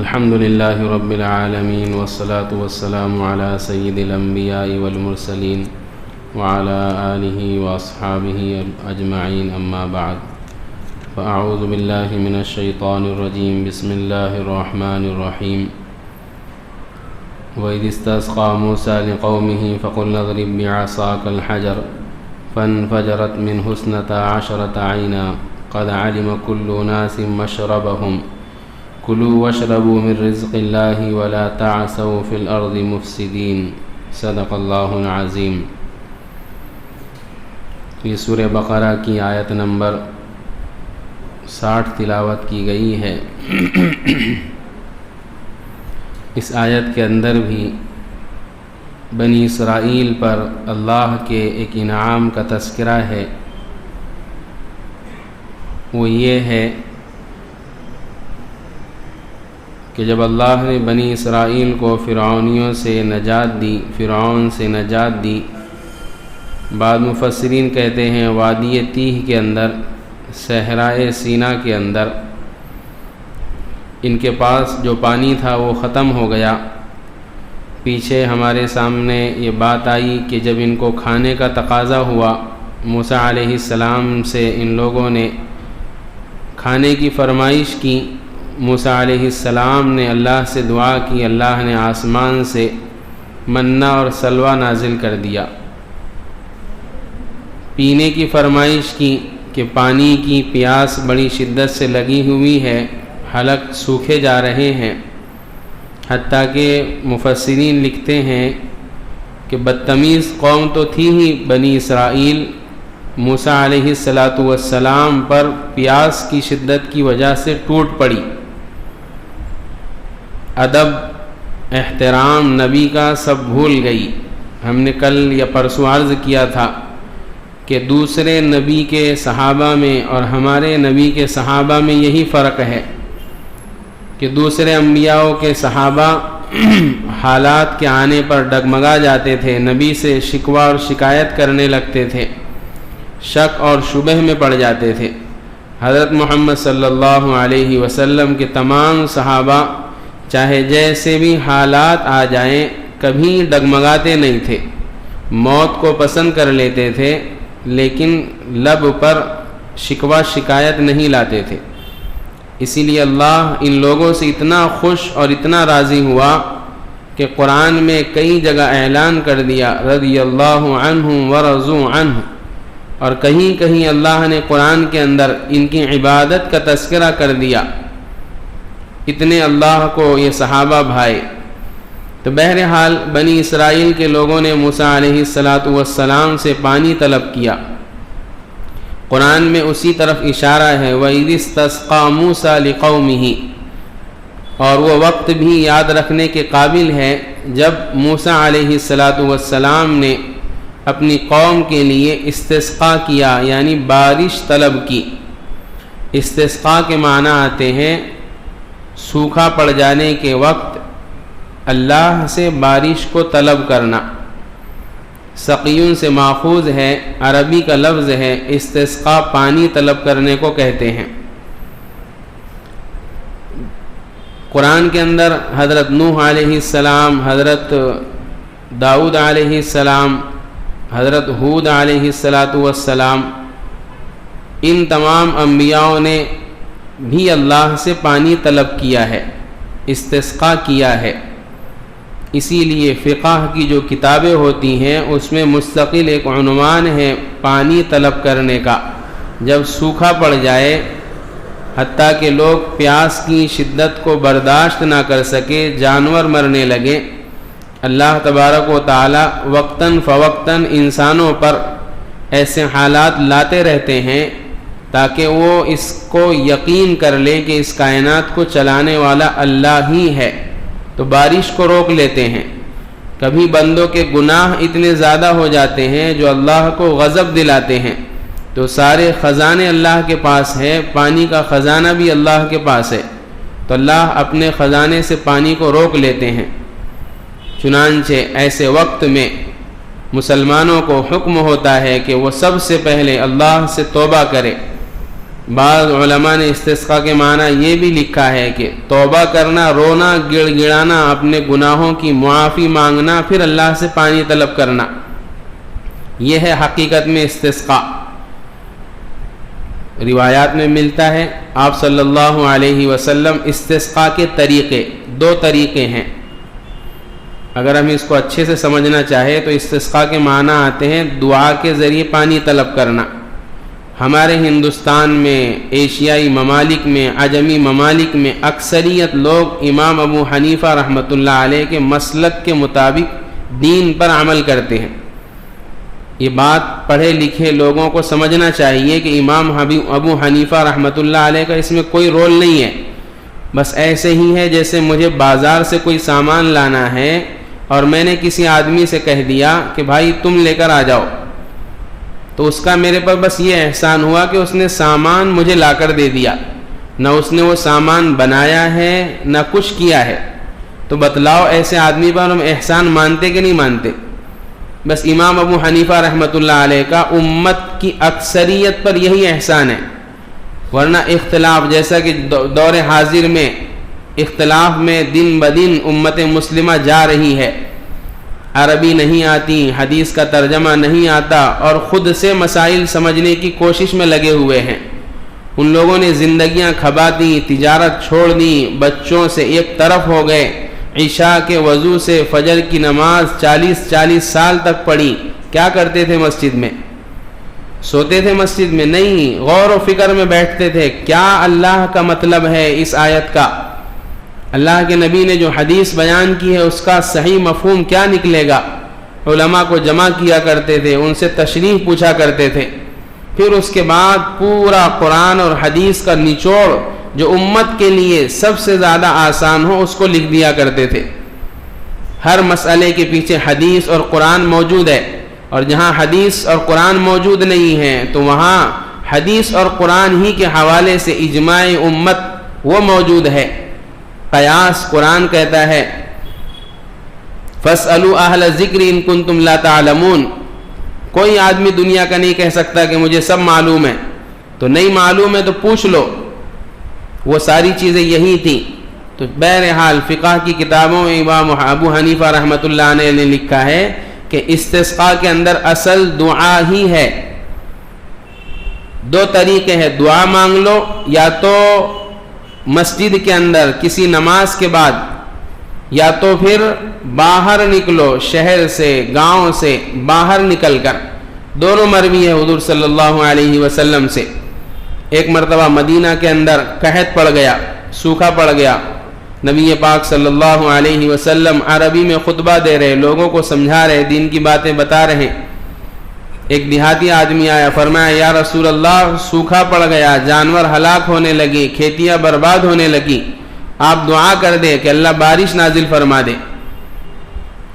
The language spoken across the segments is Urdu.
الحمد لله رب العالمين والصلاة والسلام على سيد الأنبياء والمرسلين وعلى آله وأصحابه أجمعين أما بعد فأعوذ بالله من الشيطان الرجيم بسم الله الرحمن الرحيم وإذ استسقى موسى لقومه فقلنا اضرب بعصاك الحجر فانفجرت منه 12 عينا قد علم كل أناس مشربهم کلوا واشربوا من رزق اللہ ولا تعثوا فی الارض مفسدین صدق اللہ العظیم۔ یہ سورہ بقرہ کی آیت نمبر 60 تلاوت کی گئی ہے۔ اس آیت کے اندر بھی بنی اسرائیل پر اللہ کے ایک انعام کا تذکرہ ہے، وہ یہ ہے کہ جب اللہ نے بنی اسرائیل کو فرعون سے نجات دی، بعض مفسرین کہتے ہیں وادی تیہ کے اندر، صحرائے سینا کے اندر ان کے پاس جو پانی تھا وہ ختم ہو گیا۔ پیچھے ہمارے سامنے یہ بات آئی کہ جب ان کو کھانے کا تقاضا ہوا، موسیٰ علیہ السلام سے ان لوگوں نے کھانے کی فرمائش کی، موسیٰ علیہ السلام نے اللہ سے دعا کی، اللہ نے آسمان سے منّا اور سلوہ نازل کر دیا۔ پینے کی فرمائش کی کہ پانی کی پیاس بڑی شدت سے لگی ہوئی ہے، حلق سوکھے جا رہے ہیں، حتیٰ کہ مفسرین لکھتے ہیں کہ بدتمیز قوم تو تھی ہی بنی اسرائیل، موسیٰ علیہ السلام پر پیاس کی شدت کی وجہ سے ٹوٹ پڑی۔ ادب، احترام نبی کا سب بھول گئی۔ ہم نے کل یا پرسوں عرض کیا تھا کہ دوسرے نبی کے صحابہ میں اور ہمارے نبی کے صحابہ میں یہی فرق ہے کہ دوسرے انبیاء کے صحابہ حالات کے آنے پر ڈگمگا جاتے تھے، نبی سے شکوہ اور شکایت کرنے لگتے تھے، شک اور شبہ میں پڑ جاتے تھے۔ حضرت محمد صلی اللہ علیہ وسلم کے تمام صحابہ چاہے جیسے بھی حالات آ جائیں کبھی ڈگمگاتے نہیں تھے، موت کو پسند کر لیتے تھے، لیکن لب پر شکوہ شکایت نہیں لاتے تھے۔ اسی لیے اللہ ان لوگوں سے اتنا خوش اور اتنا راضی ہوا کہ قرآن میں کئی جگہ اعلان کر دیا رضی اللہ عنہم ورضوا عنہ، اور کہیں کہیں اللہ نے قرآن کے اندر ان کی عبادت کا تذکرہ کر دیا۔ اتنے اللہ کو یہ صحابہ بھائے۔ تو بہرحال بنی اسرائیل کے لوگوں نے موسیٰ علیہ السلام سے پانی طلب کیا۔ قرآن میں اسی طرف اشارہ ہے وَإِذِ اسْتَسْقَىٰ مُوسَىٰ لِقَوْمِهِ، اور وہ وقت بھی یاد رکھنے کے قابل ہے جب موسیٰ علیہ السلام نے اپنی قوم کے لیے استسقاء کیا، یعنی بارش طلب کی۔ استسقاء کے معنی آتے ہیں سوکھا پڑ جانے کے وقت اللہ سے بارش کو طلب کرنا۔ سقیون سے ماخوذ ہے، عربی کا لفظ ہے، استسقاء پانی طلب کرنے کو کہتے ہیں۔ قرآن کے اندر حضرت نوح علیہ السلام، حضرت داؤد علیہ السلام، حضرت ہود علیہ السلام، ان تمام انبیاء نے بھی اللہ سے پانی طلب کیا ہے، استسقاء کیا ہے۔ اسی لیے فقہ کی جو کتابیں ہوتی ہیں اس میں مستقل ایک عنوان ہے پانی طلب کرنے کا۔ جب سوکھا پڑ جائے، حتیٰ کہ لوگ پیاس کی شدت کو برداشت نہ کر سکے، جانور مرنے لگے، اللہ تبارک و تعالی وقتاً فوقتاً انسانوں پر ایسے حالات لاتے رہتے ہیں تاکہ وہ اس کو یقین کر لے کہ اس کائنات کو چلانے والا اللہ ہی ہے، تو بارش کو روک لیتے ہیں۔ کبھی بندوں کے گناہ اتنے زیادہ ہو جاتے ہیں جو اللہ کو غضب دلاتے ہیں، تو سارے خزانے اللہ کے پاس ہے، پانی کا خزانہ بھی اللہ کے پاس ہے، تو اللہ اپنے خزانے سے پانی کو روک لیتے ہیں۔ چنانچہ ایسے وقت میں مسلمانوں کو حکم ہوتا ہے کہ وہ سب سے پہلے اللہ سے توبہ کرے، بعض علماء نے استسقاء کے معنی یہ بھی لکھا ہے کہ توبہ کرنا، رونا، گڑ گڑانا، اپنے گناہوں کی معافی مانگنا، پھر اللہ سے پانی طلب کرنا، یہ ہے حقیقت میں استسقاء۔ روایات میں ملتا ہے آپ صلی اللہ علیہ وسلم استسقاء کے طریقے، 2 طریقے ہیں۔ اگر ہم اس کو اچھے سے سمجھنا چاہے تو استسقاء کے معنی آتے ہیں دعا کے ذریعے پانی طلب کرنا۔ ہمارے ہندوستان میں، ایشیائی ممالک میں، عجمی ممالک میں اکثریت لوگ امام ابو حنیفہ رحمۃ اللہ علیہ کے مسلک کے مطابق دین پر عمل کرتے ہیں۔ یہ بات پڑھے لکھے لوگوں کو سمجھنا چاہیے کہ امام ابو حنیفہ رحمۃ اللہ علیہ کا اس میں کوئی رول نہیں ہے۔ بس ایسے ہی ہے جیسے مجھے بازار سے کوئی سامان لانا ہے اور میں نے کسی آدمی سے کہہ دیا کہ بھائی تم لے کر آ جاؤ، تو اس کا میرے پر بس یہ احسان ہوا کہ اس نے سامان مجھے لا کر دے دیا، نہ اس نے وہ سامان بنایا ہے نہ کچھ کیا ہے۔ تو بتلاؤ ایسے آدمی پر ہم احسان مانتے کہ نہیں مانتے؟ بس امام ابو حنیفہ رحمۃ اللہ علیہ کا امت کی اکثریت پر یہی احسان ہے، ورنہ اختلاف جیسا کہ دور حاضر میں اختلاف میں دن بدن امت مسلمہ جا رہی ہے، عربی نہیں آتی، حدیث کا ترجمہ نہیں آتا، اور خود سے مسائل سمجھنے کی کوشش میں لگے ہوئے ہیں۔ ان لوگوں نے زندگیاں کھپا دی، تجارت چھوڑ دی، بچوں سے ایک طرف ہو گئے، عشاء کے وضو سے فجر کی نماز 40 سال تک پڑھی۔ کیا کرتے تھے مسجد میں؟ سوتے تھے مسجد میں؟ نہیں، غور و فکر میں بیٹھتے تھے، کیا اللہ کا مطلب ہے اس آیت کا، اللہ کے نبی نے جو حدیث بیان کی ہے اس کا صحیح مفہوم کیا نکلے گا۔ علماء کو جمع کیا کرتے تھے، ان سے تشریح پوچھا کرتے تھے، پھر اس کے بعد پورا قرآن اور حدیث کا نچوڑ جو امت کے لیے سب سے زیادہ آسان ہو اس کو لکھ دیا کرتے تھے۔ ہر مسئلے کے پیچھے حدیث اور قرآن موجود ہے، اور جہاں حدیث اور قرآن موجود نہیں ہے تو وہاں حدیث اور قرآن ہی کے حوالے سے اجماع امت وہ موجود ہے۔ قیاس قرآن کہتا ہے فَاسْأَلُوا أَهْلَ الذِّكْرِ إِن كُنتُمْ لَا تَعْلَمُونَ، کوئی آدمی دنیا کا نہیں کہہ سکتا کہ مجھے سب معلوم ہے، تو نہیں معلوم ہے تو پوچھ لو، وہ ساری چیزیں یہی تھیں۔ تو بہرحال فقہ کی کتابوں میں امام ابو حنیفہ رحمۃ اللہ علیہ نے لکھا ہے کہ استسقاء کے اندر اصل دعا ہی ہے۔ 2 طریقے ہیں، دعا مانگ لو، یا تو مسجد کے اندر کسی نماز کے بعد، یا تو پھر باہر نکلو، شہر سے گاؤں سے باہر نکل کر۔ دونوں مروی ہے حضور صلی اللہ علیہ وسلم سے۔ ایک مرتبہ مدینہ کے اندر قحط پڑ گیا، سوکھا پڑ گیا، نبی پاک صلی اللہ علیہ وسلم عربی میں خطبہ دے رہے، لوگوں کو سمجھا رہے، دین کی باتیں بتا رہے۔ ایک دیہاتی آدمی آیا، فرمایا یا رسول اللہ سوکھا پڑ گیا، جانور ہلاک ہونے لگی، کھیتیاں برباد ہونے لگی، آپ دعا کر دے کہ اللہ بارش نازل فرما دے۔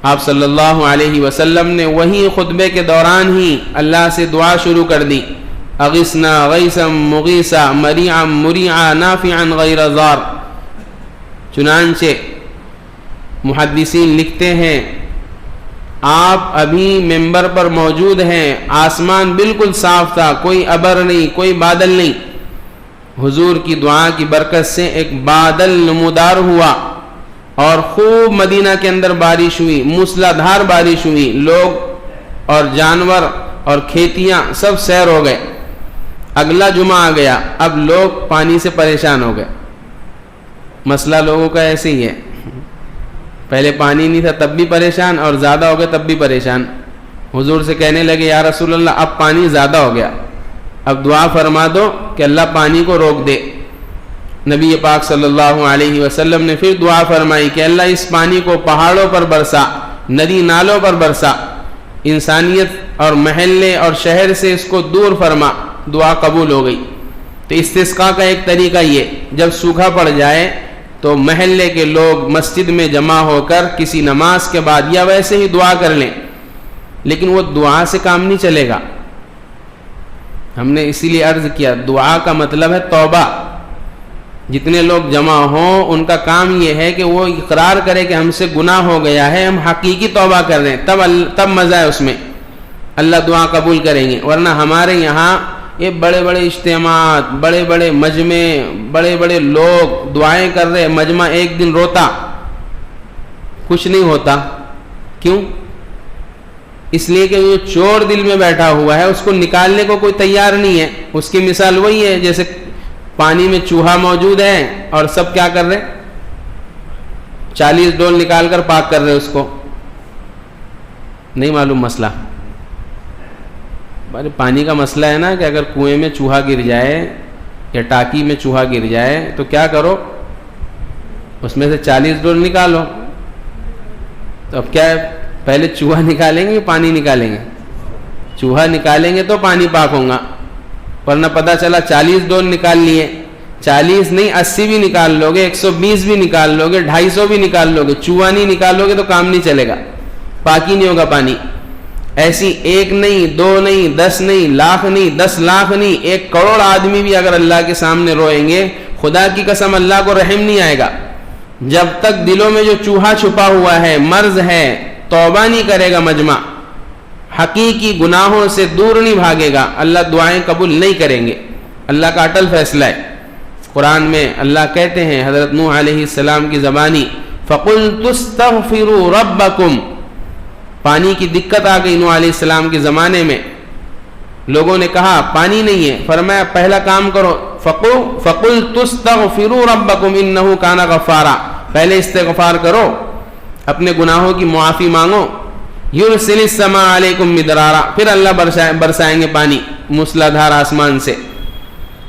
آپ صلی اللہ علیہ وسلم نے وہی خطبے کے دوران ہی اللہ سے دعا شروع کر دی، اغثنا غیثا مغیثا مریعا مریعا نافعا غیر ضار۔ چنانچہ محدثین لکھتے ہیں آپ ابھی ممبر پر موجود ہیں، آسمان بالکل صاف تھا، کوئی ابر نہیں، کوئی بادل نہیں، حضور کی دعا کی برکت سے ایک بادل نمودار ہوا اور خوب مدینہ کے اندر بارش ہوئی، موسلا دھار بارش ہوئی، لوگ اور جانور اور کھیتیاں سب سیر ہو گئے۔ اگلا جمعہ آ گیا، اب لوگ پانی سے پریشان ہو گئے۔ مسئلہ لوگوں کا ایسے ہی ہے، پہلے پانی نہیں تھا تب بھی پریشان، اور زیادہ ہو گیا تب بھی پریشان۔ حضور سے کہنے لگے یا رسول اللہ اب پانی زیادہ ہو گیا، اب دعا فرما دو کہ اللہ پانی کو روک دے۔ نبی پاک صلی اللہ علیہ وسلم نے پھر دعا فرمائی کہ اللہ اس پانی کو پہاڑوں پر برسا، ندی نالوں پر برسا، انسانیت اور محلے اور شہر سے اس کو دور فرما۔ دعا قبول ہو گئی۔ تو استسقاء کا ایک طریقہ یہ، جب سوکھا پڑ جائے تو محلے کے لوگ مسجد میں جمع ہو کر کسی نماز کے بعد یا ویسے ہی دعا کر لیں، لیکن وہ دعا سے کام نہیں چلے گا۔ ہم نے اسی لیے عرض کیا دعا کا مطلب ہے توبہ۔ جتنے لوگ جمع ہوں ان کا کام یہ ہے کہ وہ اقرار کرے کہ ہم سے گناہ ہو گیا ہے، ہم حقیقی توبہ کر رہے ہیں، تب مزہ ہے اس میں، اللہ دعا قبول کریں گے۔ ورنہ ہمارے یہاں یہ بڑے بڑے اجتماعات، بڑے بڑے مجمع، بڑے بڑے لوگ دعائیں کر رہے، مجمع ایک دن روتا، کچھ نہیں ہوتا. کیوں؟ اس لیے کہ وہ چور دل میں بیٹھا ہوا ہے، اس کو نکالنے کو کوئی تیار نہیں ہے. اس کی مثال وہی ہے جیسے پانی میں چوہا موجود ہے اور سب کیا کر رہے، 40 ڈول نکال کر پاک کر رہے اس کو. نہیں معلوم مسئلہ. پانی کا مسئلہ ہے نا کہ اگر کنویں میں چوہا گر جائے یا ٹاکی میں چوہا گر جائے تو کیا کرو، اس میں سے 40 ڈول نکالو. تو اب کیا ہے، پہلے چوہا نکالیں گے پانی نکالیں گے؟ چوہا نکالیں گے تو پانی پاک ہوگا. ورنہ پتہ چلا 40 ڈول نکال لیے، 40 نہیں 80 بھی نکال لو گے، 120 بھی نکال لو گے، 250 بھی نکال لو گے، چوہا نہیں نکالو گے تو کام نہیں چلے گا، پاکی نہیں ہوگا پانی. ایسی ایک نہیں، دو نہیں، 10 نہیں، لاکھ نہیں، 10 لاکھ نہیں، 1 کروڑ آدمی بھی اگر اللہ کے سامنے روئیں گے، خدا کی قسم اللہ کو رحم نہیں آئے گا. جب تک دلوں میں جو چوہا چھپا ہوا ہے، مرض ہے، توبہ نہیں کرے گا مجمع، حقیقی گناہوں سے دور نہیں بھاگے گا، اللہ دعائیں قبول نہیں کریں گے. اللہ کا اٹل فیصلہ ہے. قرآن میں اللہ کہتے ہیں حضرت نوح علیہ السلام کی زبانی، فَقُلْتُ اسْتَغْفِرُوا رَبَّكُمْ. پانی کی دقت آ گئی نوح علیہ السلام کے زمانے میں، لوگوں نے کہا پانی نہیں ہے، فرمایا پہلا کام کرو، فَقُلْتُ اسْتَغْفِرُوا رَبَّكُمْ إِنَّهُ كَانَ غَفَّارًا. پہلے استغفار کرو، اپنے گناہوں کی معافی مانگو. یرسل السماء علیکم مدرارا، پھر اللہ برسائیں گے پانی موسلادھار آسمان سے.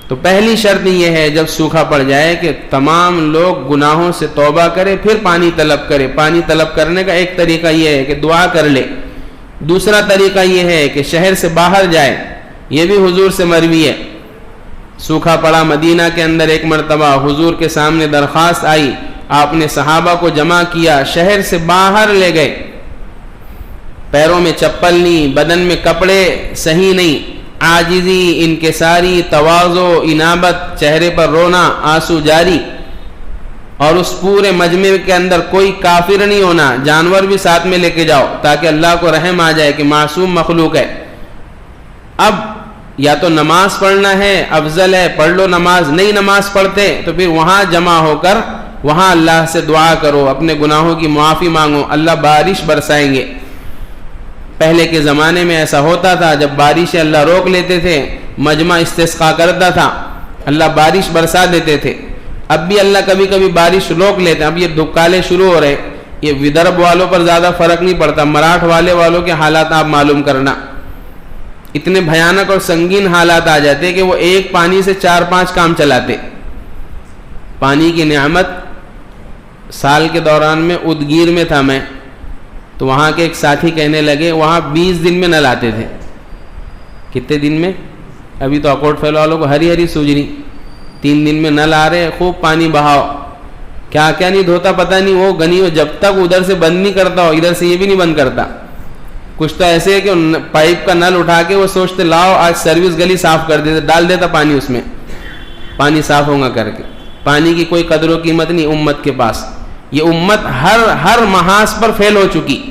تو پہلی شرط یہ ہے جب سوکھا پڑ جائے کہ تمام لوگ گناہوں سے توبہ کرے پھر پانی طلب کرے. پانی طلب کرنے کا ایک طریقہ یہ ہے کہ دعا کر لے، دوسرا طریقہ یہ ہے کہ شہر سے باہر جائے. یہ بھی حضور سے مروی ہے. سوکھا پڑا مدینہ کے اندر، ایک مرتبہ حضور کے سامنے درخواست آئی، آپ نے صحابہ کو جمع کیا، شہر سے باہر لے گئے. پیروں میں چپل نہیں، بدن میں کپڑے صحیح نہیں، عاجزی، انکساری، تواضع، انابت، چہرے پر رونا، آنسو جاری. اور اس پورے مجمع کے اندر کوئی کافر نہیں ہونا، جانور بھی ساتھ میں لے کے جاؤ تاکہ اللہ کو رحم آ جائے کہ معصوم مخلوق ہے. اب یا تو نماز پڑھنا ہے، افضل ہے پڑھ لو نماز، نہیں نماز پڑھتے تو پھر وہاں جمع ہو کر وہاں اللہ سے دعا کرو، اپنے گناہوں کی معافی مانگو، اللہ بارش برسائیں گے. پہلے کے زمانے میں ایسا ہوتا تھا، جب بارشیں اللہ روک لیتے تھے، مجمع استسقا کرتا تھا، اللہ بارش برسا دیتے تھے. اب بھی اللہ کبھی کبھی بارش روک لیتے ہیں. اب یہ دھکالے شروع ہو رہے، یہ ودربھ والوں پر زیادہ فرق نہیں پڑتا، مراٹھ والوں کے حالات آپ معلوم کرنا. اتنے بھیانک اور سنگین حالات آ جاتے کہ وہ ایک پانی سے 4-5 کام چلاتے. پانی کی نعمت، سال کے دوران میں ادگیر میں تھا میں، تو وہاں کے ایک ساتھی کہنے لگے وہاں 20 دن میں نل آتے تھے. کتنے دن میں؟ ابھی تو اکوٹ فیل والوں کو ہری ہری سوجنی، 3 دن میں نل آ رہے، خوب پانی بہاؤ، کیا کیا نہیں دھوتا پتہ نہیں. وہ گنی ہو جب تک ادھر سے بند نہیں کرتا ہو ادھر سے یہ بھی نہیں بند کرتا. کچھ تو ایسے ہے کہ پائپ کا نل اٹھا کے وہ سوچتے لاؤ آج سروس گلی صاف کر دیتے، ڈال دیتا پانی اس میں، پانی صاف ہوگا کر کے. پانی کی کوئی قدر و قیمت نہیں امت کے پاس. یہ امت ہر محاذ پر فیل ہو چکی،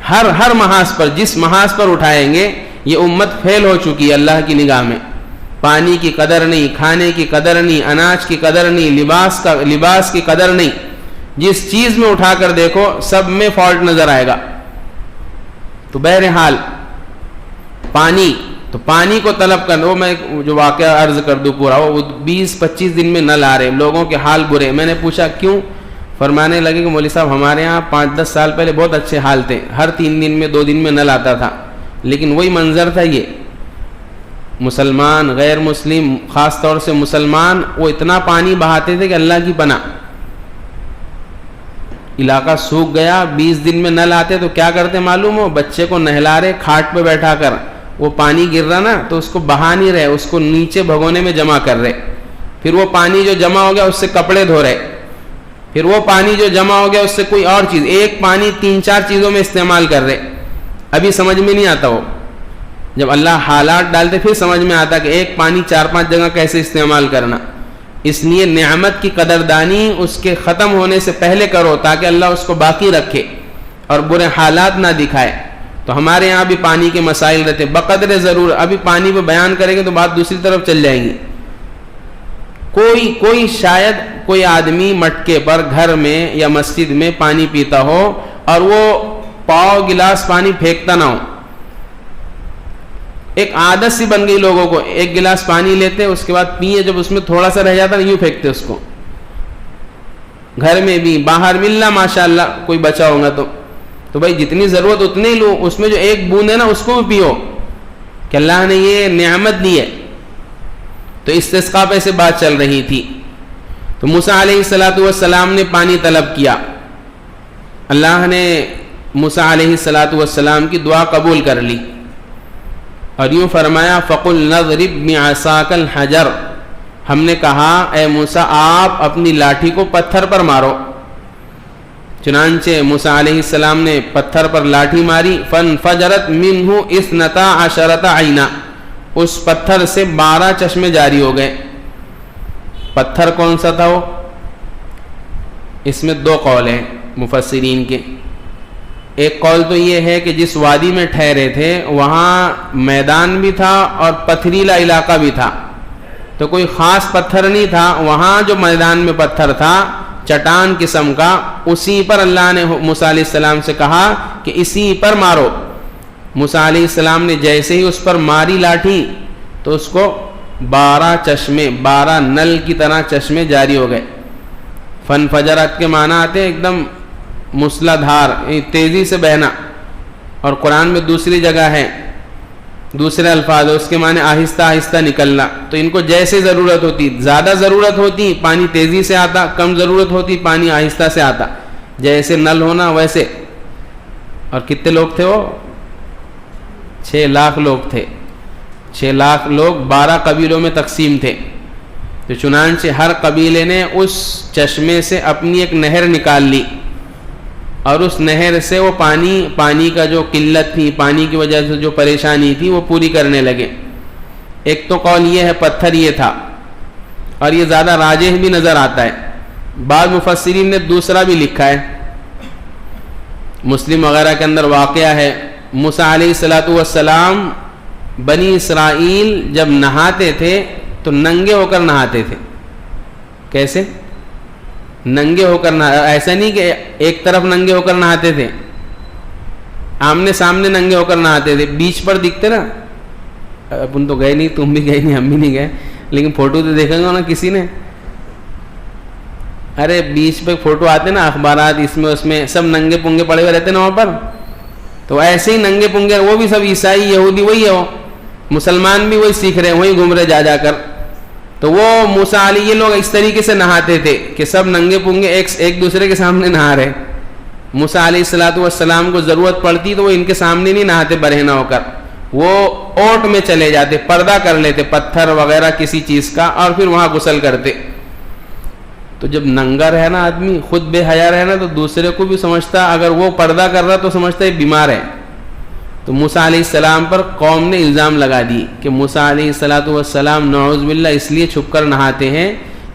ہر محاذ پر، جس محاذ پر اٹھائیں گے یہ امت فیل ہو چکی ہے اللہ کی نگاہ میں. پانی کی قدر نہیں، کھانے کی قدر نہیں، اناج کی قدر نہیں، لباس کی قدر نہیں. جس چیز میں اٹھا کر دیکھو سب میں فالٹ نظر آئے گا. تو بہرحال پانی، تو پانی کو طلب کرنا. وہ میں جو واقعہ عرض کر دوں پورا، وہ 20-25 دن میں نل آ رہے، لوگوں کے حال برے. میں نے پوچھا کیوں؟ فرمانے لگے کہ مولوی صاحب ہمارے ہاں 5-10 سال پہلے بہت اچھے حال تھے، ہر 3 دن میں 2 دن میں نل آتا تھا. لیکن وہی منظر تھا، یہ مسلمان غیر مسلم، خاص طور سے مسلمان، وہ اتنا پانی بہاتے تھے کہ اللہ کی پناہ. علاقہ سوکھ گیا، 20 دن میں نل آتے تو کیا کرتے معلوم ہو؟ بچے کو نہلا رہے کھاٹ پہ بیٹھا کر، وہ پانی گر رہا نا تو اس کو بہا نہیں رہے، اس کو نیچے بھگونے میں جمع کر رہے. پھر وہ پانی جو جمع ہو گیا اس سے کپڑے دھو رہے، پھر وہ پانی جو جمع ہو گیا اس سے کوئی اور چیز، ایک پانی 3-4 چیزوں میں استعمال کر رہے. ابھی سمجھ میں نہیں آتا. وہ جب اللہ حالات ڈالتے پھر سمجھ میں آتا کہ ایک پانی 4-5 جگہ کیسے استعمال کرنا. اس لیے نعمت کی قدردانی اس کے ختم ہونے سے پہلے کرو تاکہ اللہ اس کو باقی رکھے اور برے حالات نہ دکھائے. تو ہمارے یہاں بھی پانی کے مسائل رہتے بقدر ضرور. ابھی پانی پہ بیان کریں گے تو بات دوسری طرف چل جائیں گی. کوئی شاید کوئی آدمی مٹکے پر گھر میں یا مسجد میں پانی پیتا ہو اور وہ پاؤ گلاس پانی پھینکتا نہ ہو. ایک عادت سی بن گئی لوگوں کو, ایک گلاس پانی لیتے اس کے بعد پیئے, جب اس میں تھوڑا سا رہ جاتا یوں پھینکتے اس کو. گھر میں بھی باہر ملنا ماشاءاللہ کوئی بچا ہوگا تو بھائی جتنی ضرورت اتنے ہی لو, اس میں جو ایک بوند ہے نا اس کو بھی پیو کہ اللہ نے یہ نعمت دی ہے. تو استسقاء پہ سے بات چل رہی تھی. تو موسیٰ علیہ السلام نے پانی طلب کیا. اللہ نے موسیٰ علیہ السلام کی دعا قبول کر لی اور یوں فرمایا فَقُلْ نَضْرِبْ بِعَصَاكَ الْحَجَرَ, ہم نے کہا اے موسیٰ آپ اپنی لاٹھی کو پتھر پر مارو. چنانچہ موسیٰ علیہ السلام نے پتھر پر لاٹھی ماری. فَانْفَجَرَتْ مِنْهُ 12 عَيْنًا, اس پتھر سے 12 چشمے جاری ہو گئے. پتھر کون سا تھا وہ؟ اس میں 2 قول ہیں مفسرین کے. ایک قول تو یہ ہے کہ جس وادی میں ٹھہرے تھے وہاں میدان بھی تھا اور پتھریلا علاقہ بھی تھا, تو کوئی خاص پتھر نہیں تھا. وہاں جو میدان میں پتھر تھا چٹان قسم کا, اسی پر اللہ نے موسیٰ علیہ السلام سے کہا کہ اسی پر مارو. موسیٰ علیہ السلام نے جیسے ہی اس پر ماری لاٹھی تو اس کو 12 چشمے, 12 نل کی طرح چشمے جاری ہو گئے. فنفجرت کے معنی آتے ہیں ایک دم مسلا دھار, تیزی سے بہنا. اور قرآن میں دوسری جگہ ہے دوسرے الفاظ, اس کے معنی آہستہ آہستہ نکلنا. تو ان کو جیسے ضرورت ہوتی, زیادہ ضرورت ہوتی پانی تیزی سے آتا, کم ضرورت ہوتی پانی آہستہ سے آتا, جیسے نل ہونا ویسے. اور کتنے لوگ تھے وہ؟ 6 لاکھ لوگ تھے. 6 لاکھ لوگ 12 قبیلوں میں تقسیم تھے. تو چنانچہ ہر قبیلے نے اس چشمے سے اپنی ایک نہر نکال لی اور اس نہر سے وہ پانی کا جو قلت تھی, پانی کی وجہ سے جو پریشانی تھی وہ پوری کرنے لگے. ایک تو قول یہ ہے پتھر یہ تھا اور یہ زیادہ راجح بھی نظر آتا ہے. بعض مفسرین نے دوسرا بھی لکھا ہے, مسلم وغیرہ کے اندر واقعہ ہے. موسیٰ علیہ السلام بنی اسرائیل جب نہاتے تھے تو ننگے ہو کر نہاتے تھے. کیسے ننگے ہو کر ایسا نہیں کہ ایک طرف ننگے ہو کر نہاتے تھے, آمنے سامنے ننگے ہو کر نہاتے تھے. بیچ پر دکھتے نا, اپن تو گئے نہیں, تم بھی گئے نہیں, ہم بھی نہیں گئے, لیکن فوٹو تو دیکھیں گے نا کسی نے. ارے بیچ پہ فوٹو آتے نا اخبارات, اس میں سب ننگے پنگے پڑے ہوئے رہتے نا وہاں پر. تو ایسے ہی ننگے پنگے, وہ بھی سب عیسائی یہودی وہی ہے, وہ مسلمان بھی وہی سیکھ رہے ہیں, وہی گھوم رہے جا کر. تو وہ موسیٰ علیہ یہ لوگ اس طریقے سے نہاتے تھے کہ سب ننگے پنگے ایک دوسرے کے سامنے نہا رہے. موسیٰ علیہ السلام کو ضرورت پڑتی تو وہ ان کے سامنے نہیں نہاتے برہنہ ہو کر, وہ اوٹ میں چلے جاتے, پردہ کر لیتے پتھر وغیرہ کسی چیز کا, اور پھر وہاں غسل کرتے. تو جب ننگا رہے نا آدمی, خود بے حیا رہے نا, تو دوسرے کو بھی سمجھتا, اگر وہ پردہ کر رہا تو سمجھتا ہے بیمار ہے. تو موسیٰ علیہ السلام پر قوم نے الزام لگا دی کہ موسیٰ علیہ السلام نعوذ باللہ اس لیے چھپ کر نہاتے ہیں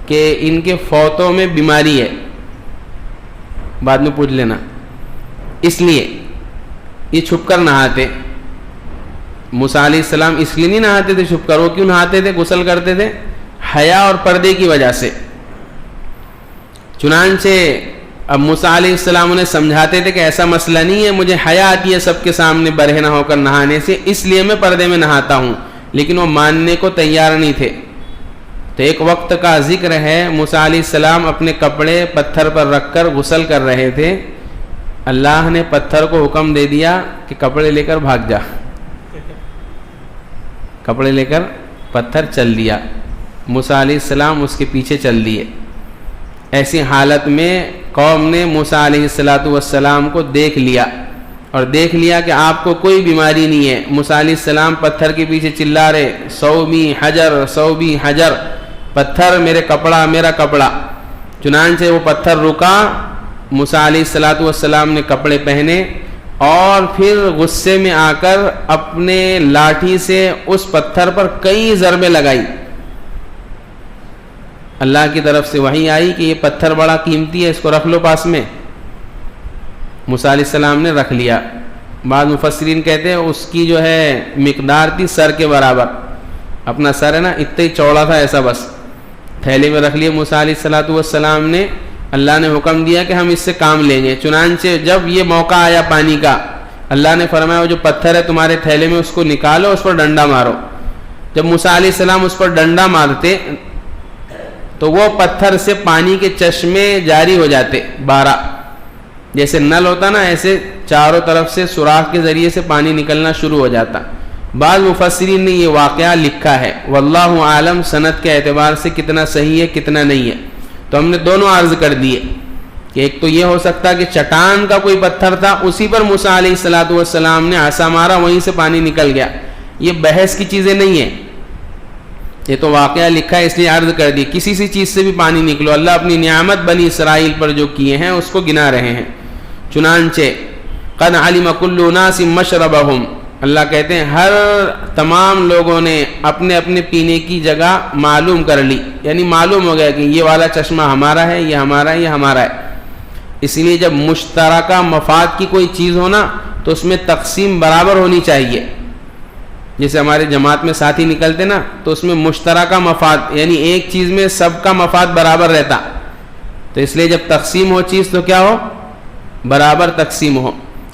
کہ ان کے فوتوں میں بیماری ہے. بعد میں پوچھ لینا, اس لیے یہ چھپ کر نہاتے. موسیٰ علیہ السلام اس لیے نہیں نہاتے تھے چھپ کر, وہ کیوں نہاتے تھے, غسل کرتے تھے؟ حیا اور پردے کی وجہ سے. چنانچہ اب موسیٰ علیہ السلام انہیں سمجھاتے تھے کہ ایسا مسئلہ نہیں ہے, مجھے حیا آتی ہے سب کے سامنے برہنہ ہو کر نہانے سے, اس لیے میں پردے میں نہاتا ہوں. لیکن وہ ماننے کو تیار نہیں تھے. تو ایک وقت کا ذکر ہے, موسیٰ علیہ السلام اپنے کپڑے پتھر پر رکھ کر غسل کر رہے تھے. اللہ نے پتھر کو حکم دے دیا کہ کپڑے لے کر بھاگ جا. کپڑے لے کر پتھر چل دیا. موسیٰ علیہ السلام اس کے پیچھے چل دیے. ایسی حالت میں قوم نے موسیٰ علیہ السلام کو دیکھ لیا اور دیکھ لیا کہ آپ کو کوئی بیماری نہیں ہے. موسیٰ علیہ السلام پتھر کے پیچھے چلا رہے, صوبی حجر صوبی حجر, پتھر میرے کپڑا میرا کپڑا. چنانچہ وہ پتھر رکا, موسیٰ علیہ السلام نے کپڑے پہنے اور پھر غصے میں آ کر اپنے لاٹھی سے اس پتھر پر کئی ضربیں لگائی. اللہ کی طرف سے وحی آئی کہ یہ پتھر بڑا قیمتی ہے, اس کو رکھ لو پاس میں. موسیٰ علیہ السلام نے رکھ لیا. بعض مفسرین کہتے ہیں اس کی جو ہے مقدار تھی سر کے برابر. اپنا سر ہے نا اتنا ہی چوڑا تھا ایسا, بس تھیلے میں رکھ لیے موسیٰ علیہ السلام نے. اللہ نے حکم دیا کہ ہم اس سے کام لیں گے. چنانچہ جب یہ موقع آیا پانی کا, اللہ نے فرمایا وہ جو پتھر ہے تمہارے تھیلے میں اس کو نکالو, اس پر ڈنڈا مارو. جب موسیٰ علیہ السلام اس پر ڈنڈا مارتے تو وہ پتھر سے پانی کے چشمے جاری ہو جاتے, 12 جیسے نل ہوتا نا ایسے چاروں طرف سے سوراخ کے ذریعے سے پانی نکلنا شروع ہو جاتا. بعض مفسرین نے یہ واقعہ لکھا ہے, واللہ عالم سند کے اعتبار سے کتنا صحیح ہے کتنا نہیں ہے. تو ہم نے دونوں عرض کر دیے کہ ایک تو یہ ہو سکتا کہ چٹان کا کوئی پتھر تھا, اسی پر موسیٰ علیہ السلام نے عصا مارا, وہیں سے پانی نکل گیا. یہ بحث کی چیزیں نہیں ہیں, یہ تو واقعہ لکھا ہے اس لیے عرض کر دی. کسی سی چیز سے بھی پانی نکلو, اللہ اپنی نعمت بنی اسرائیل پر جو کیے ہیں اس کو گنا رہے ہیں. چنانچہ قد علم کل اناس مشربہم, اللہ کہتے ہیں ہر تمام لوگوں نے اپنے اپنے پینے کی جگہ معلوم کر لی, یعنی معلوم ہو گیا کہ یہ والا چشمہ ہمارا ہے, یہ ہمارا ہے, یہ ہمارا ہے. اس لیے جب مشترکہ مفاد کی کوئی چیز ہونا تو اس میں تقسیم برابر ہونی چاہیے. جیسے ہمارے جماعت میں ساتھی نکلتے نا تو اس میں مشترکہ مفاد یعنی ایک چیز میں سب کا مفاد برابر رہتا. تو اس لیے جب تقسیم ہو چیز تو کیا ہو, برابر تقسیم ہو.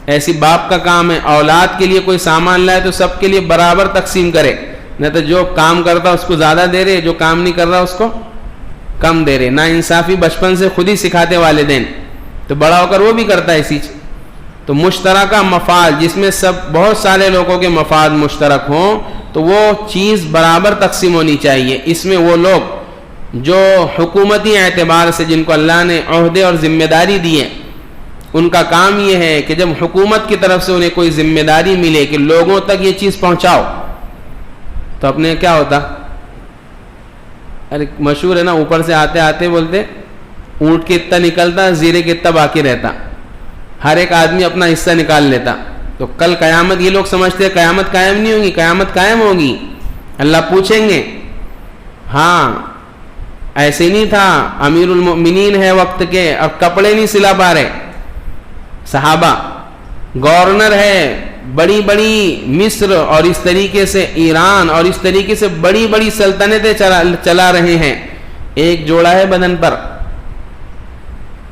ایسی باپ کا کام ہے, اولاد کے لیے کوئی سامان لائے تو سب کے لیے برابر تقسیم کرے, نہ تو جو کام کرتا اس کو زیادہ دے رہے, جو کام نہیں کر رہا اس کو کم دے رہے. نا انصافی بچپن سے خود ہی سکھاتے والدین, تو بڑا ہو کر وہ بھی کرتا ہے اسی چیز. تو مشترکہ مفاد جس میں سب بہت سارے لوگوں کے مفاد مشترک ہوں تو وہ چیز برابر تقسیم ہونی چاہیے. اس میں وہ لوگ جو حکومتی اعتبار سے جن کو اللہ نے عہدے اور ذمہ داری دی ہے, ان کا کام یہ ہے کہ جب حکومت کی طرف سے انہیں کوئی ذمہ داری ملے کہ لوگوں تک یہ چیز پہنچاؤ, تو اپنے کیا ہوتا, ارے مشہور ہے نا, اوپر سے آتے آتے بولتے اونٹ کے اتنا نکلتا زیرے کے اتنا باقی رہتا, ہر ایک آدمی اپنا حصہ نکال لیتا. تو کل قیامت, یہ لوگ سمجھتے ہیں قیامت قائم نہیں ہوگی, قیامت قائم ہوگی. اللہ پوچھیں گے, ہاں ایسے نہیں تھا, امیر المؤمنین ہے وقت کے, اب کپڑے نہیں سلا پا رہے صحابہ, گورنر ہے بڑی بڑی مصر اور اس طریقے سے ایران اور اس طریقے سے بڑی بڑی سلطنتیں چلا رہے ہیں, ایک جوڑا ہے بدن پر.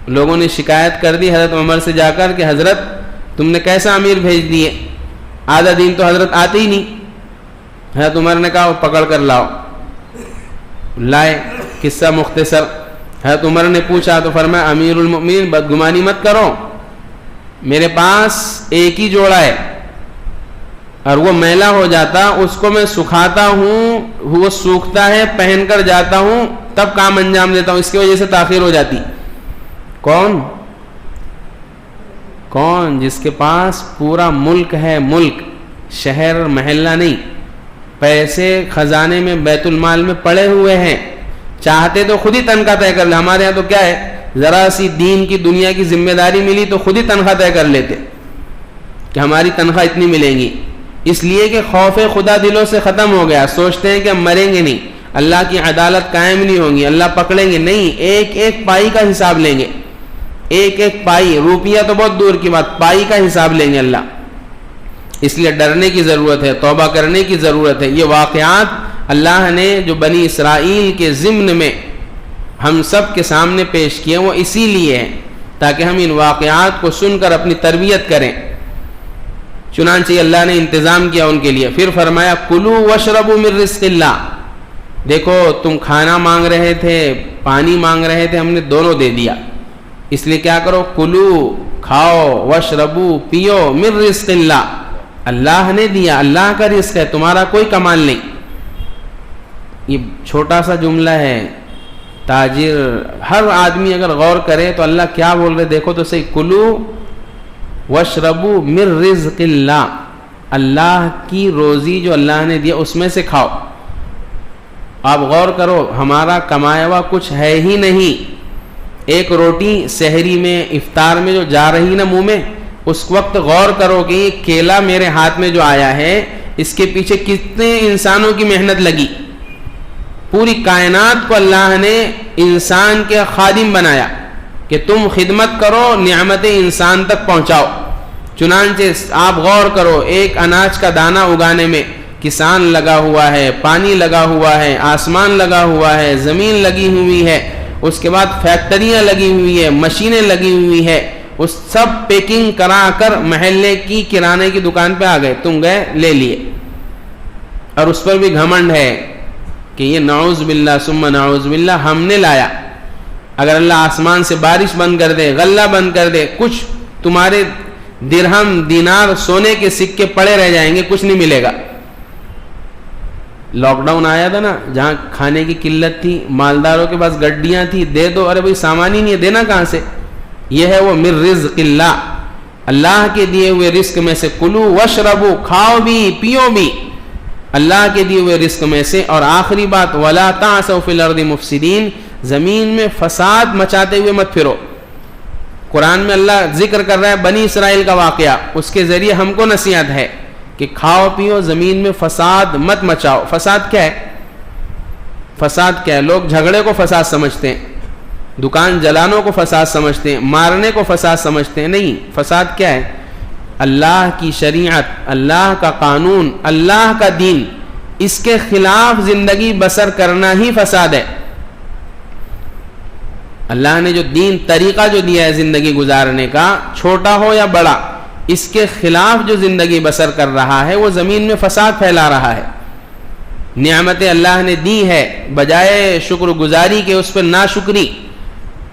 لوگوں نے شکایت کر دی حضرت عمر سے جا کر کہ حضرت تم نے کیسا امیر بھیج دیے, آدھا دن تو حضرت آتے ہی نہیں. حضرت عمر نے کہا پکڑ کر لاؤ, لائے. قصہ مختصر, حضرت عمر نے پوچھا تو فرمایا امیر المؤمنین بدگمانی مت کرو, میرے پاس ایک ہی جوڑا ہے اور وہ میلا ہو جاتا, اس کو میں سکھاتا ہوں, وہ سوکھتا ہے, پہن کر جاتا ہوں, تب کام انجام دیتا ہوں, اس کی وجہ سے تاخیر ہو جاتی. کون جس کے پاس پورا ملک ہے, ملک شہر محلہ نہیں, پیسے خزانے میں بیت المال میں پڑے ہوئے ہیں, چاہتے تو خود ہی تنخواہ طے کر لے. ہمارے یہاں تو کیا ہے, ذرا سی دین کی دنیا کی ذمہ داری ملی تو خود ہی تنخواہ طے کر لیتے کہ ہماری تنخواہ اتنی ملیں گی, اس لیے کہ خوف خدا دلوں سے ختم ہو گیا. سوچتے ہیں کہ ہم مریں گے نہیں, اللہ کی عدالت قائم نہیں ہوگی, اللہ پکڑیں گے نہیں, ایک ایک پائی کا حساب لیں گے, ایک ایک پائی, روپیہ تو بہت دور کی بات, پائی کا حساب لیں گے اللہ. اس لیے ڈرنے کی ضرورت ہے, توبہ کرنے کی ضرورت ہے. یہ واقعات اللہ نے جو بنی اسرائیل کے ضمن میں ہم سب کے سامنے پیش کیے وہ اسی لیے ہیں تاکہ ہم ان واقعات کو سن کر اپنی تربیت کریں. چنانچہ اللہ نے انتظام کیا ان کے لیے. پھر فرمایا کلوا واشربوا من رزق اللہ, دیکھو تم کھانا مانگ رہے تھے, پانی مانگ رہے تھے, ہم نے دونوں دے دیا. اس لیے کیا کرو, کلو کھاؤ, واشربوا پیو, من رزق اللہ, اللہ نے دیا, اللہ کا رزق ہے, تمہارا کوئی کمال نہیں. یہ چھوٹا سا جملہ ہے, تاجر ہر آدمی اگر غور کرے تو اللہ کیا بول رہے دیکھو تو صحیح, کلو واشربوا من رزق اللہ, اللہ کی روزی جو اللہ نے دیا اس میں سے کھاؤ. آپ غور کرو, ہمارا کمایا ہوا کچھ ہے ہی نہیں. ایک روٹی سحری میں افطار میں جو جا رہی نا منہ میں, اس وقت غور کرو کہ یہ کیلا میرے ہاتھ میں جو آیا ہے اس کے پیچھے کتنے انسانوں کی محنت لگی. پوری کائنات کو اللہ نے انسان کے خادم بنایا کہ تم خدمت کرو, نعمت انسان تک پہنچاؤ. چنانچہ آپ غور کرو، ایک اناج کا دانہ اگانے میں کسان لگا ہوا ہے، پانی لگا ہوا ہے، آسمان لگا ہوا ہے، زمین لگی ہوئی ہے، اس کے بعد فیکٹریاں لگی ہوئی ہے، مشینیں لگی ہوئی ہے، اس سب پیکنگ کرا کر محلے کی کرانے کی دکان پہ آ گئے، تم گئے لے لیے، اور اس پر بھی گھمنڈ ہے کہ یہ نعوذ باللہ ثم نعوذ باللہ ہم نے لایا۔ اگر اللہ آسمان سے بارش بند کر دے، غلہ بند کر دے، کچھ تمہارے درہم دینار سونے کے سکے پڑے رہ جائیں گے، کچھ نہیں ملے گا۔ لاک ڈاؤن آیا تھا نا، جہاں کھانے کی قلت تھی، مالداروں کے پاس گڈیاں تھی، دے دو، ارے بھائی سامان ہی نہیں ہے، دینا کہاں سے؟ یہ ہے وہ من رزق اللہ، اللہ کے دیے ہوئے رزق میں سے، کلو وشربو، کھاؤ بھی پیو بھی اللہ کے دیے ہوئے رزق میں سے۔ اور آخری بات، ولا تعثوا فی الارض مفسدین، زمین میں فساد مچاتے ہوئے مت پھرو۔ قرآن میں اللہ ذکر کر رہا ہے بنی اسرائیل کا واقعہ، اس کے ذریعے ہم کو نصیحت ہے کہ کھاؤ پیو، زمین میں فساد مت مچاؤ۔ فساد کیا ہے؟ فساد کیا ہے؟ لوگ جھگڑے کو فساد سمجھتے ہیں، دکان جلانوں کو فساد سمجھتے ہیں، مارنے کو فساد سمجھتے ہیں۔ نہیں، فساد کیا ہے؟ اللہ کی شریعت، اللہ کا قانون، اللہ کا دین، اس کے خلاف زندگی بسر کرنا ہی فساد ہے۔ اللہ نے جو دین، طریقہ جو دیا ہے زندگی گزارنے کا، چھوٹا ہو یا بڑا، اس کے خلاف جو زندگی بسر کر رہا ہے وہ زمین میں فساد پھیلا رہا ہے۔ نعمتیں اللہ نے دی ہے، بجائے شکر گزاری کے اس پر ناشکری۔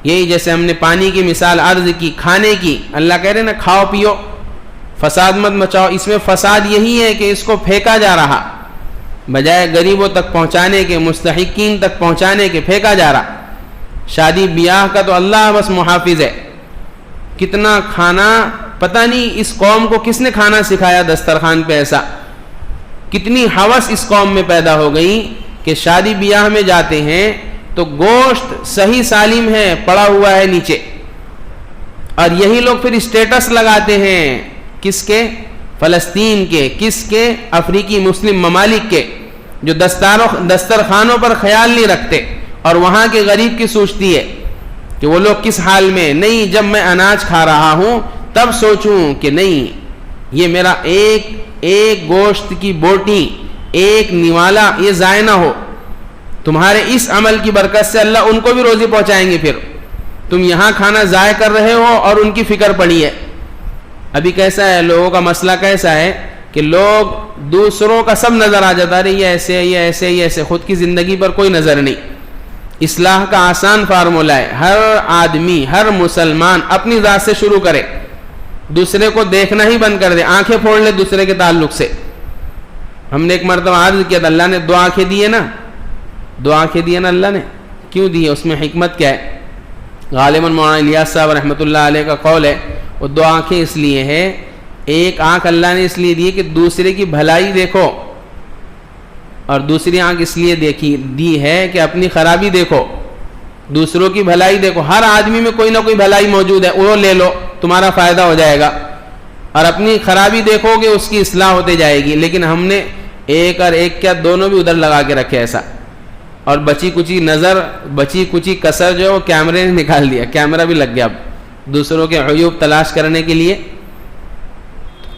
یہی جیسے ہم نے پانی کی مثال عرض کی، کھانے کی، اللہ کہہ رہے نا کھاؤ پیو، فساد مت مچاؤ۔ اس میں فساد یہی ہے کہ اس کو پھینکا جا رہا، بجائے غریبوں تک پہنچانے کے، مستحقین تک پہنچانے کے، پھینکا جا رہا۔ شادی بیاہ کا تو اللہ بس محافظ ہے، کتنا کھانا، پتہ نہیں اس قوم کو کس نے کھانا سکھایا دسترخوان پہ ایسا، کتنی ہوس اس قوم میں پیدا ہو گئی کہ شادی بیاہ میں جاتے ہیں تو گوشت صحیح سالم ہے، پڑا ہوا ہے نیچے، اور یہی لوگ پھر اسٹیٹس لگاتے ہیں، کس کے؟ فلسطین کے، کس کے؟ افریقی مسلم ممالک کے، جو دسترخوانوں پر خیال نہیں رکھتے، اور وہاں کے غریب کی سوچتی ہے کہ وہ لوگ کس حال میں۔ نہیں، جب میں اناج کھا رہا ہوں تب سوچوں کہ نہیں، یہ میرا ایک گوشت کی بوٹی، ایک نوالا یہ ضائع نہ ہو۔ تمہارے اس عمل کی برکت سے اللہ ان کو بھی روزی پہنچائیں گے۔ پھر تم یہاں کھانا ضائع کر رہے ہو اور ان کی فکر پڑی ہے۔ ابھی کیسا ہے لوگوں کا مسئلہ، کیسا ہے کہ لوگ دوسروں کا سب نظر آ جاتا ہے، یہ ایسے ہے، یہ ایسے، یہ ایسے، خود کی زندگی پر کوئی نظر نہیں۔ اصلاح کا آسان فارمولہ ہے، ہر آدمی، ہر مسلمان اپنی ذات سے شروع کرے، دوسرے کو دیکھنا ہی بند کر دے، آنکھیں پھوڑ لے دوسرے کے تعلق سے۔ ہم نے ایک مرتبہ عرض کیا تھا، اللہ نے دو آنکھیں دی ہے نا، دو آنکھیں دی ہے نا اللہ نے، کیوں دی ہے؟ اس میں حکمت کیا ہے؟ غالباً مولانا الیاس صاحب رحمۃ اللہ علیہ کا قول ہے، وہ دو آنکھیں اس لیے ہے، ایک آنکھ اللہ نے اس لیے دی ہے کہ دوسرے کی بھلائی دیکھو، اور دوسری آنکھ اس لیے دی ہے کہ اپنی خرابی دیکھو، دوسروں کی بھلائی دیکھو۔ ہر آدمی میں کوئی نہ کوئی بھلائی موجود ہے، وہ لے لو، تمہارا فائدہ ہو جائے گا، اور اپنی خرابی دیکھو گے اس کی اصلاح ہوتے جائے گی۔ لیکن ہم نے ایک اور ایک کیا، دونوں بھی ادھر لگا کے رکھے ایسا، اور بچی کچی نظر، بچی کچی کسر جو ہے وہ کیمرے نے نکال دیا، کیمرہ بھی لگ گیا اب دوسروں کے عیوب تلاش کرنے کے لیے۔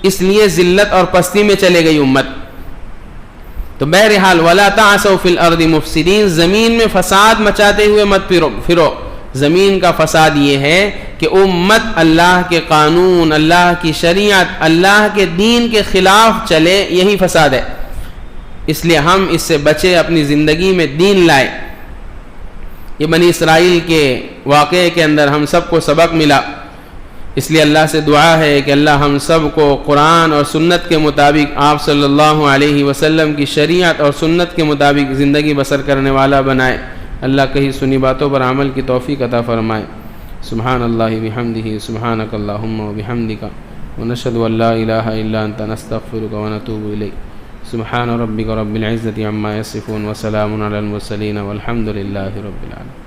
اس لیے ذلت اور پستی میں چلے گئی امت۔ تو بہرحال ولا تعثوا فی الارض مفسدین، زمین میں فساد مچاتے ہوئے مت پھرو۔ زمین کا فساد یہ ہے کہ امت اللہ کے قانون، اللہ کی شریعت، اللہ کے دین کے خلاف چلے، یہی فساد ہے۔ اس لیے ہم اس سے بچے، اپنی زندگی میں دین لائے۔ یہ بنی اسرائیل کے واقعے کے اندر ہم سب کو سبق ملا، اس لیے اللہ سے دعا ہے کہ اللہ ہم سب کو قرآن اور سنت کے مطابق، آپ صلی اللہ علیہ وسلم کی شریعت اور سنت کے مطابق زندگی بسر کرنے والا بنائے۔ اللہ کہی سنی باتوں پر عمل کی توفیق عطا فرمائے۔ سبحان اللہ بحمدہ، سبحانک اللہم وبحمدک، ونشہد ان لا الہ الا انت، نستغفرک ونتوب الیک۔ سبحان ربک رب العزۃ عما یصفون، وسلام علی المرسلین، والحمد للہ رب العالمین۔